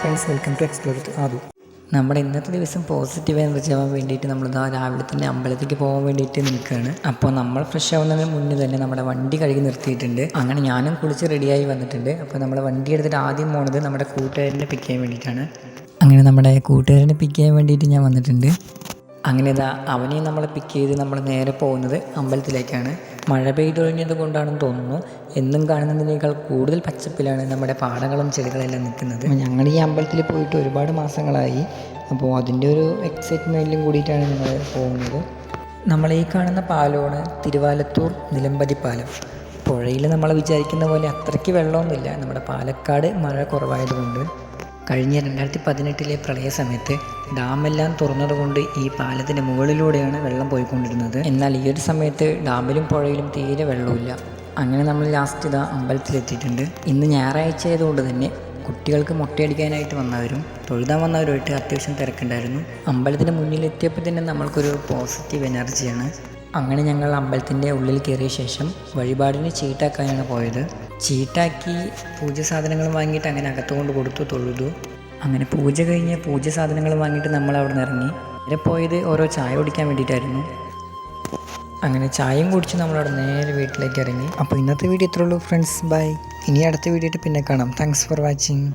Friends, welcome to explore വിത്ത് ആദു. നമ്മുടെ ഇന്നത്തെ ദിവസം പോസിറ്റീവ് എനർജി ആവാൻ വേണ്ടിയിട്ട് നമ്മളിതാ രാവിലെ തന്നെ അമ്പലത്തേക്ക് പോകാൻ വേണ്ടിയിട്ട് നിൽക്കുകയാണ്. അപ്പോൾ നമ്മൾ ഫ്രഷ് ആവുന്നതിന് മുന്നേ തന്നെ നമ്മുടെ വണ്ടി കഴുകി നിർത്തിയിട്ടുണ്ട്. അങ്ങനെ ഞാനും കുളിച്ച് റെഡിയായി വന്നിട്ടുണ്ട്. അപ്പോൾ നമ്മുടെ വണ്ടി എടുത്തിട്ട് ആദ്യം പോകുന്നത് നമ്മുടെ കൂട്ടുകാരനെ പിക്ക് ചെയ്യാൻ വേണ്ടിയിട്ടാണ്. അങ്ങനെ നമ്മുടെ കൂട്ടുകാരനെ പിക്ക് ചെയ്യാൻ വേണ്ടിയിട്ട് ഞാൻ വന്നിട്ടുണ്ട്. അങ്ങനെ ഇതാ അവനെയും നമ്മളെ പിക്ക് ചെയ്ത് നമ്മൾ നേരെ പോകുന്നത് അമ്പലത്തിലേക്കാണ്. മഴ പെയ്തൊഴിഞ്ഞത് കൊണ്ടാണെന്ന് തോന്നുന്നു. എന്നും കാണുന്നതിനേക്കാൾ കൂടുതൽ പച്ചപ്പിലാണ് നമ്മുടെ പാടങ്ങളും ചെടികളെല്ലാം നിൽക്കുന്നത്. ഞങ്ങൾ ഈ അമ്പലത്തിൽ പോയിട്ട് ഒരുപാട് മാസങ്ങളായി. അപ്പോൾ അതിൻ്റെ ഒരു എക്സൈറ്റ്മെൻറ്റിലും കൂടിയിട്ടാണ് ഞങ്ങൾ പോകുന്നത്. നമ്മൾ ഈ കാണുന്ന പാലമാണ് തിരുവാലത്തൂർ നിലമ്പതി പാലം. പുഴയിൽ നമ്മൾ വിചാരിക്കുന്ന പോലെ അത്രയ്ക്ക് വെള്ളമൊന്നുമില്ല. നമ്മുടെ പാലക്കാട് മഴ കുറവായതുകൊണ്ട് കഴിഞ്ഞ 2018 പ്രളയ സമയത്ത് ഡാമെല്ലാം തുറന്നതുകൊണ്ട് ഈ പാലത്തിൻ്റെ മുകളിലൂടെയാണ് വെള്ളം പോയിക്കൊണ്ടിരുന്നത്. എന്നാൽ ഈ ഒരു സമയത്ത് ഡാമിലും പുഴയിലും തീരെ വെള്ളമില്ല. അങ്ങനെ നമ്മൾ ലാസ്റ്റ് ഇതാ അമ്പലത്തിലെത്തിയിട്ടുണ്ട്. ഇന്ന് ഞായറാഴ്ച ആയതുകൊണ്ട് തന്നെ കുട്ടികൾക്ക് മുട്ടയടിക്കാനായിട്ട് വന്നവരും തൊഴുതാൻ വന്നവരുമായിട്ട് അത്യാവശ്യം തിരക്കുണ്ടായിരുന്നു. അമ്പലത്തിൻ്റെ മുന്നിലെത്തിയപ്പോൾ തന്നെ നമ്മൾക്കൊരു പോസിറ്റീവ് എനർജിയാണ്. അങ്ങനെ ഞങ്ങൾ അമ്പലത്തിൻ്റെ ഉള്ളിൽ കയറിയ ശേഷം വഴിപാടിന് ചീട്ടാക്കാനാണ് പോയത്. ചീട്ടാക്കി പൂജ സാധനങ്ങൾ വാങ്ങിയിട്ട് അങ്ങനെ അകത്തുകൊണ്ട് കൊടുത്തു, തൊഴുതു. അങ്ങനെ പൂജ കഴിഞ്ഞ് പൂജ സാധനങ്ങൾ വാങ്ങിയിട്ട് നമ്മൾ അവിടെ നിന്ന് ഇറങ്ങി. നേരെ പോയത് ഓരോ ചായ കുടിക്കാൻ വേണ്ടിയിട്ടായിരുന്നു. അങ്ങനെ ചായയും കുടിച്ച് നമ്മളവിടെ നേരെ വീട്ടിലേക്ക് ഇറങ്ങി. അപ്പോൾ ഇന്നത്തെ വീഡിയോ ഇത്രേ ഉള്ളൂ ഫ്രണ്ട്സ്. ബൈ. ഇനി അടുത്ത വീഡിയോ ആയിട്ട് പിന്നെ കാണാം. Thanks for watching.